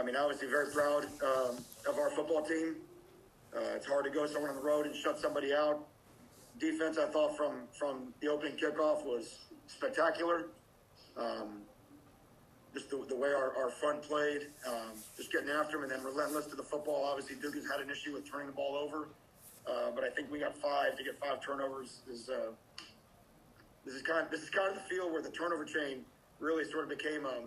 I mean, obviously very proud of our football team. It's hard to go somewhere on the road and shut somebody out. Defense, I thought from the opening kickoff was spectacular. Just the way our front played, just getting after him and then relentless to the football. Obviously, Duke has had an issue with turning the ball over, but I think we got 5 to get 5 turnovers. This is kind of the field where the turnover chain really sort of became a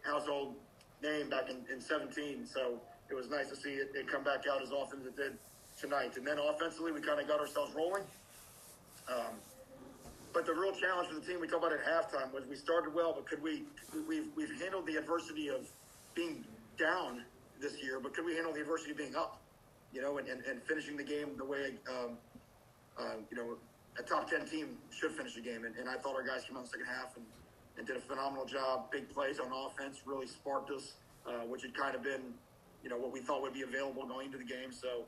household name back in 17. So it was nice to see it come back out as often as it did tonight. And then offensively, we kind of got ourselves rolling. But the real challenge for the team, we talked about at halftime, was we started well, but we've handled the adversity of being down this year, but could we handle the adversity of being up, and finishing the game the way, a top 10 team should finish a game. And I thought our guys came out in the second half and did a phenomenal job. Big plays on offense really sparked us, which had kind of been, what we thought would be available going into the game. So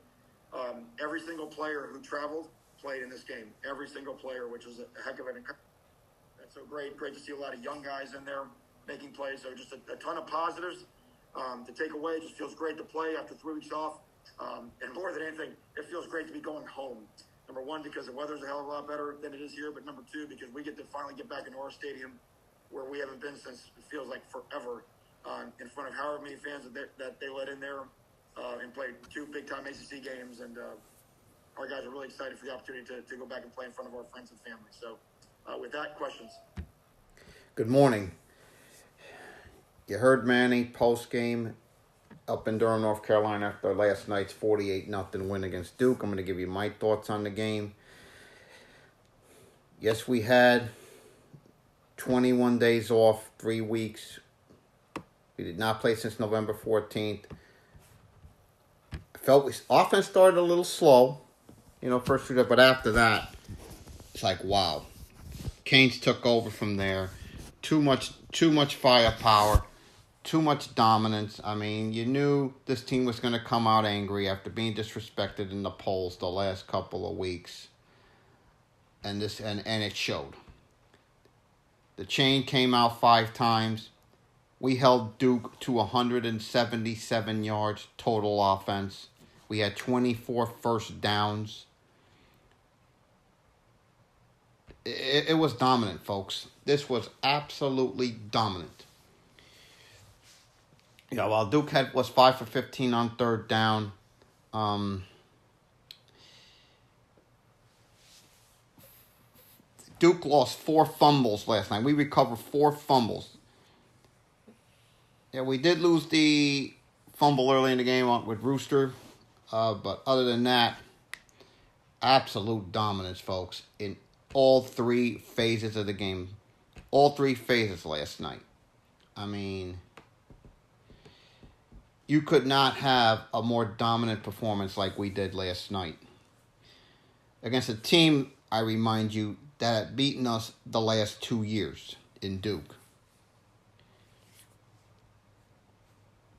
every single player who traveled played in this game. Every single player, which was a heck of an encouragement. That's so great to see a lot of young guys in there making plays. So just a ton of positives to take away. It just feels great to play after 3 weeks off. And more than anything, it feels great to be going home. Number one, because the weather's a hell of a lot better than it is here. But number two, because we get to finally get back into our stadium where we haven't been since it feels like forever, in front of however many fans that they let in there and played 2 big-time ACC games. And our guys are really excited for the opportunity to go back and play in front of our friends and family. So with that, questions. Good morning. You heard Manny post-game up in Durham, North Carolina after last night's 48-0 win against Duke. I'm going to give you my thoughts on the game. Yes, we had 21 days off, 3 weeks. We did not play since November 14th. I felt offense started a little slow, first few days, but after that, it's like, wow. Canes took over from there. Too much firepower. Too much dominance. I mean, you knew this team was going to come out angry after being disrespected in the polls the last couple of weeks. And it showed. The chain came out 5 times. We held Duke to 177 yards total offense. We had 24 first downs. It was dominant, folks. This was absolutely dominant. While Duke was 5 for 15 on third down, Duke lost 4 fumbles last night. We recovered 4 fumbles. Yeah, we did lose the fumble early in the game with Rooster, but other than that, absolute dominance, folks, in all 3 phases of the game. All 3 phases last night. I mean, you could not have a more dominant performance like we did last night. Against a team, I remind you, that had beaten us the last 2 years in Duke.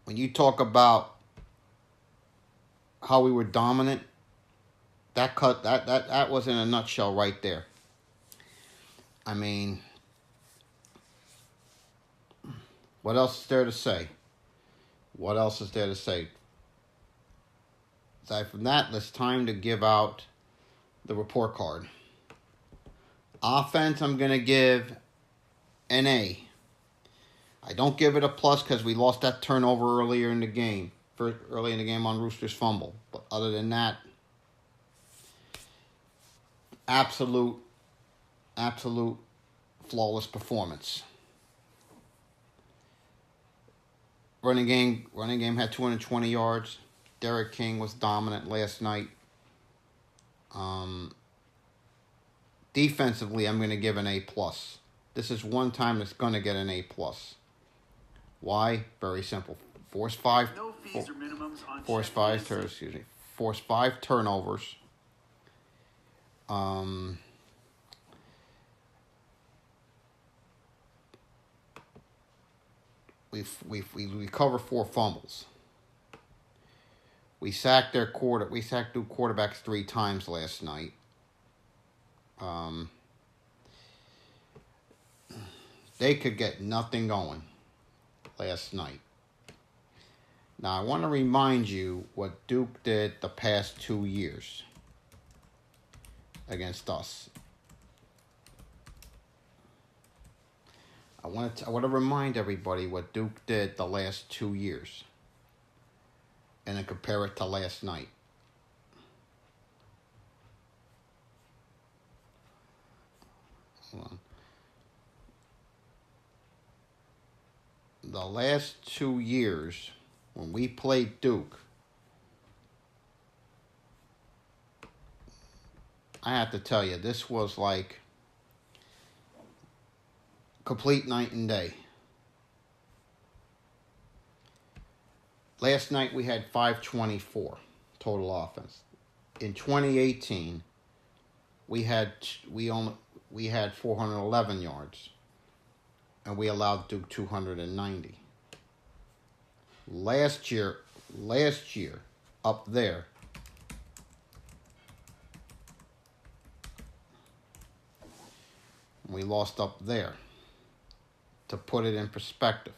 When you talk about how we were dominant, that was in a nutshell right there. I mean, what else is there to say? What else is there to say? Aside from that, it's time to give out the report card. Offense, I'm going to give an A. I don't give it a plus because we lost that turnover early in the game on Rooster's fumble. But other than that, absolute flawless performance. Running game had 220 yards. Derek King was dominant last night. Defensively, I'm going to give an A+. This is one time it's going to get an A+. Why? Very simple. Force 5 turnovers. We recover 4 fumbles. We sacked Duke quarterbacks 3 times last night. They could get nothing going last night. Now, I want to remind you what Duke did the past 2 years against us. I want to remind everybody what Duke did the last 2 years and then compare it to last night. Hold on. The last 2 years, when we played Duke, I have to tell you, this was like complete night and day. Last night we had 524 total offense. In 2018, we had 411 yards, and we allowed Duke 290. Last year, up there, we lost up there. To put it in perspective,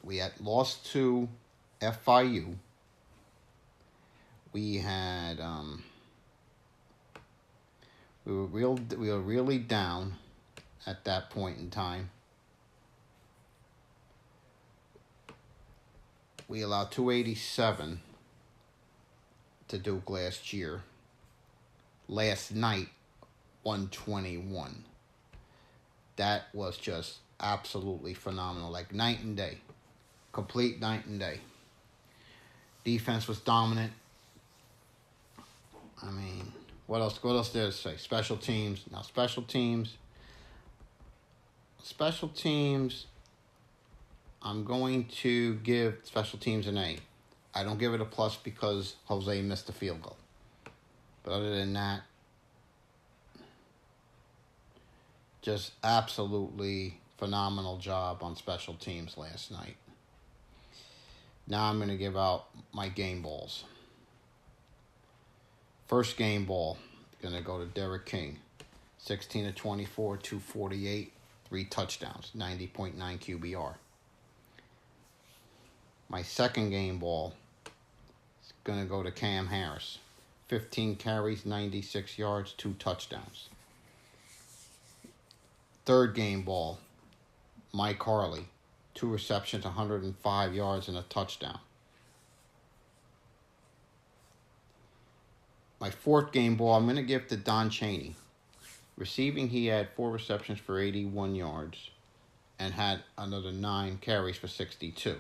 we had lost to FIU. We had we were really down at that point in time. We allowed 287 to Duke last year. Last night, 121. That was just absolutely phenomenal. Like night and day. Complete night and day. Defense was dominant. I mean, what else there to say? Special teams. Now, special teams, I'm going to give special teams an A. I don't give it a plus because Jose missed a field goal. But other than that, just absolutely phenomenal job on special teams last night. Now I'm going to give out my game balls. First game ball, going to go to Derek King. 16 of 24, 248, 3 touchdowns, 90.9 QBR. My second game ball is going to go to Cam Harris. 15 carries, 96 yards, 2 touchdowns. Third game ball, Mike Harley. 2 receptions, 105 yards, and a touchdown. My fourth game ball, I'm going to give to Don Chaney. Receiving, he had 4 receptions for 81 yards and had another 9 carries for 62.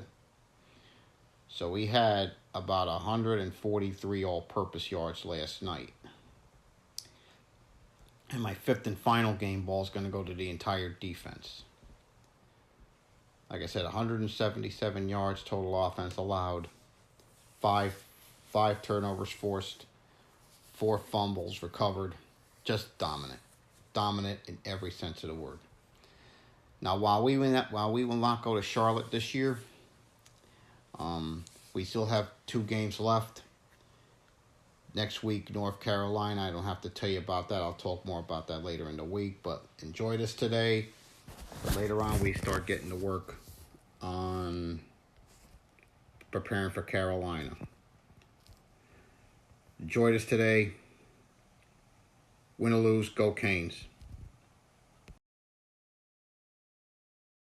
So we had about 143 all-purpose yards last night. And my fifth and final game ball is going to go to the entire defense. Like I said, 177 yards total offense allowed. 5 turnovers forced. 4 fumbles recovered. Just dominant. Dominant in every sense of the word. Now, while we will not go to Charlotte this year, we still have 2 games left. Next week, North Carolina. I don't have to tell you about that. I'll talk more about that later in the week. But enjoy this today. But later on, we start getting to work on preparing for Carolina. Enjoy this today. Win or lose, go Canes.